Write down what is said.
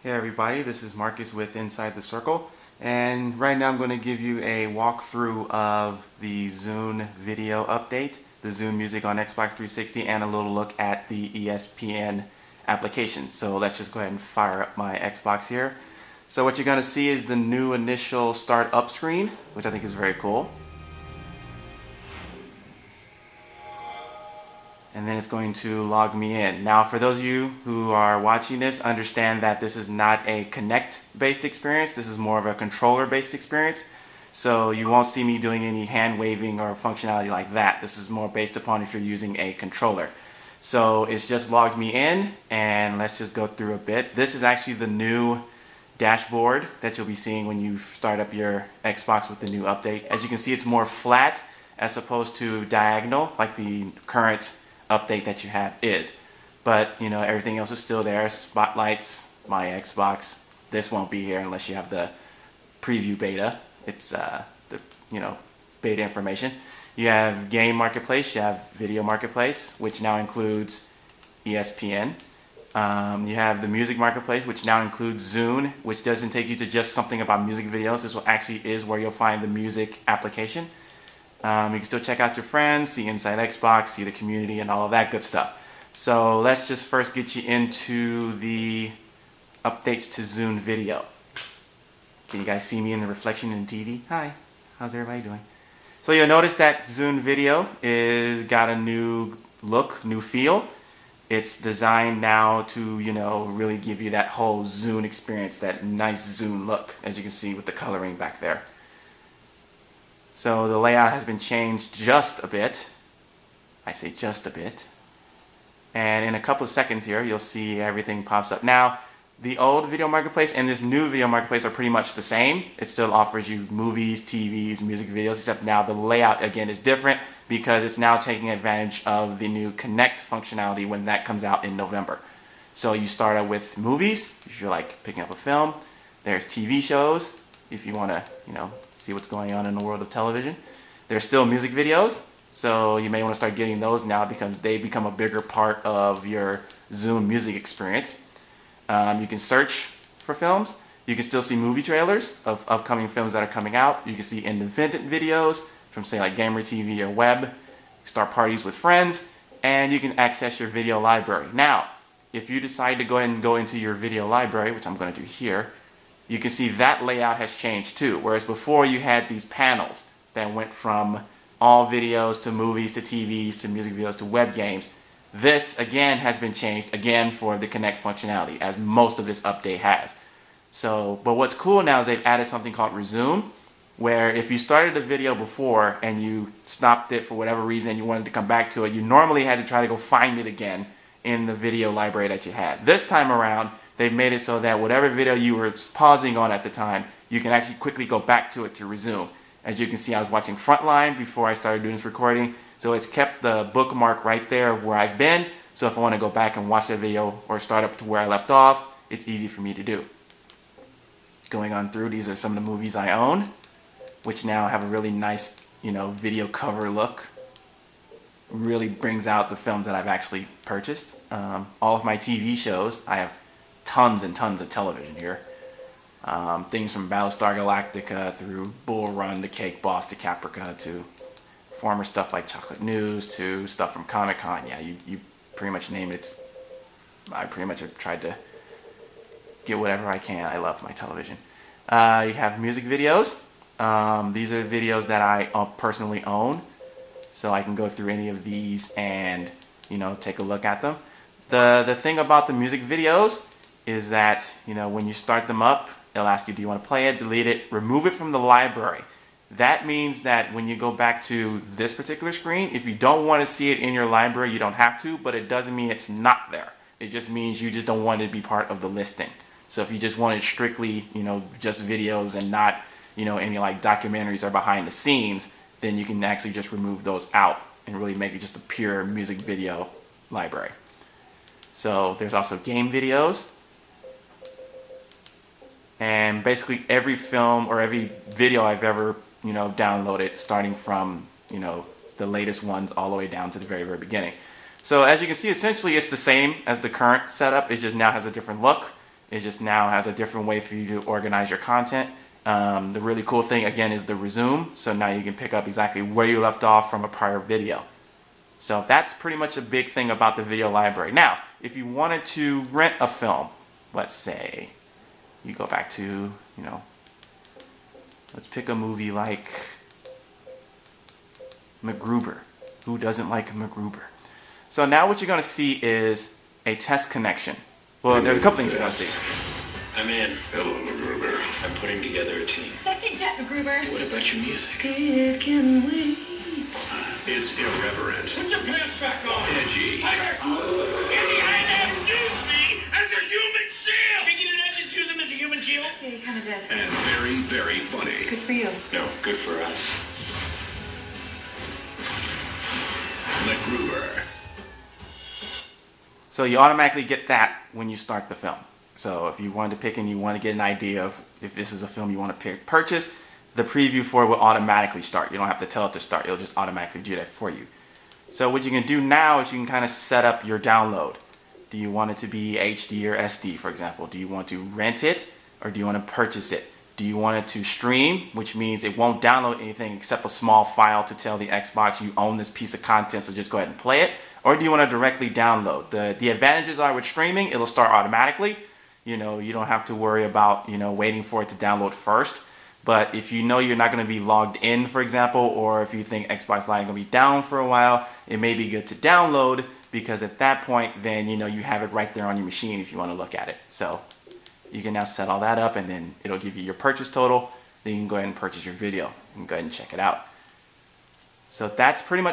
Hey everybody, this is Marcus with Inside the Circle, and right now I'm going to give you a walkthrough of the Zune Video update, the Zune Music on Xbox 360, and a little look at the ESPN application. So let's just go ahead and fire up my Xbox here. So what you're going to see is the new initial start up screen, which I think is very cool. And then it's going to log me in. Now, for those of you who are watching this, understand that this is not a Kinect-based experience. This is more of a controller-based experience. So you won't see me doing any hand waving or functionality like that. This is more based upon if you're using a controller. So it's just logged me in, and let's just go through a bit. This is actually the new dashboard that you'll be seeing when you start up your Xbox with the new update. As you can see, it's more flat as opposed to diagonal like the current update that you have is, but you know, everything else is still there. Spotlights, my Xbox. This won't be here unless you have the preview beta. It's the beta information. You have Game Marketplace, you have Video Marketplace, which now includes ESPN. You have the Music Marketplace, which now includes Zune, which doesn't take you to just something about music videos. This will actually is where you'll find the music application. You can still check out your friends, see Inside Xbox, see the community, and all of that good stuff. So let's just first get you into the updates to Zune Video. Can you guys see me in the reflection in the TV? Hi, how's everybody doing? So you'll notice that Zune Video is got a new look, new feel. It's designed now to, really give you that whole Zune experience, that nice Zune look, as you can see with the coloring back there. So the layout has been changed just a bit. I say just a bit. And in a couple of seconds here, you'll see everything pops up. Now, the old Video Marketplace and this new Video Marketplace are pretty much the same. It still offers you movies, TVs, music videos, except now the layout again is different because it's now taking advantage of the new Kinect functionality when that comes out in November. So you start out with movies, if you're like picking up a film. There's TV shows, if you want to, see what's going on in the world of television. There's still music videos, so you may want to start getting those now because they become a bigger part of your Zune music experience. You can search for films. You can still see movie trailers of upcoming films that are coming out. You can see independent videos from, say, like Gamer TV or web. Start parties with friends, and you can access your video library. Now, if you decide to go ahead and go into your video library, which I'm going to do here, you can see that layout has changed too. Whereas before you had these panels that went from all videos to movies to TVs to music videos to web games. This again has been changed again for the Kinect functionality, as most of this update has. So, but what's cool now is they've added something called Resume, where if you started a video before and you stopped it for whatever reason and you wanted to come back to it, you normally had to try to go find it again in the video library that you had. This time around, they've made it so that whatever video you were pausing on at the time, you can actually quickly go back to it to resume. As you can see, I was watching Frontline before I started doing this recording, so it's kept the bookmark right there of where I've been, so if I want to go back and watch that video or start up to where I left off, it's easy for me to do. Going on through, these are some of the movies I own, which now have a really nice, video cover look. Really brings out the films that I've actually purchased. All of my TV shows, I have tons and tons of television here. Things from Battlestar Galactica through Bull Run to Cake Boss to Caprica to former stuff like Chocolate News to stuff from Comic-Con. Yeah, you pretty much name it. I pretty much have tried to get whatever I can. I love my television. You have music videos. These are videos that I personally own, so I can go through any of these and take a look at them. The thing about the music videos is that, when you start them up, it'll ask you, do you want to play it, delete it, remove it from the library. That means that when you go back to this particular screen, if you don't want to see it in your library, you don't have to, but it doesn't mean it's not there. It just means you just don't want it to be part of the listing. So if you just wanted strictly, just videos and not, any like documentaries or behind the scenes, then you can actually just remove those out and really make it just a pure music video library. So there's also game videos. And basically every film or every video I've ever, downloaded, starting from, the latest ones all the way down to the very, very beginning. So as you can see, essentially it's the same as the current setup. It just now has a different look. It just now has a different way for you to organize your content. The really cool thing again is the resume. So now you can pick up exactly where you left off from a prior video. So that's pretty much a big thing about the video library. Now, if you wanted to rent a film, let's say you go back to, let's pick a movie like MacGruber. Who doesn't like MacGruber? So now what you're going to see is a test connection. Well, there's a couple things you're going to see. I'm in. Hello, MacGruber. I'm putting together a team. Septic jet, MacGruber. What about your music? It can wait. It's irreverent. Put your pants back on! Edgy. Indiana used me as a human shield! Thinking you not just use him as a human shield? Yeah, you kind of did. And very, very funny. Good for you. No, good for us. MacGruber. So you automatically get that when you start the film. So if you wanted to pick and you want to get an idea of if this is a film you want to purchase, the preview for it will automatically start. You don't have to tell it to start. It'll just automatically do that for you. So what you can do now is you can kind of set up your download. Do you want it to be HD or SD, for example? Do you want to rent it or do you want to purchase it? Do you want it to stream, which means it won't download anything except a small file to tell the Xbox you own this piece of content, so just go ahead and play it? Or do you want to directly download? The advantages are with streaming, it'll start automatically. You don't have to worry about, waiting for it to download first. But if you know you're not going to be logged in, for example, or if you think Xbox Live is going to be down for a while, it may be good to download, because at that point, then, you have it right there on your machine if you want to look at it. So you can now set all that up, and then it'll give you your purchase total. Then you can go ahead and purchase your video and go ahead and check it out. So that's pretty much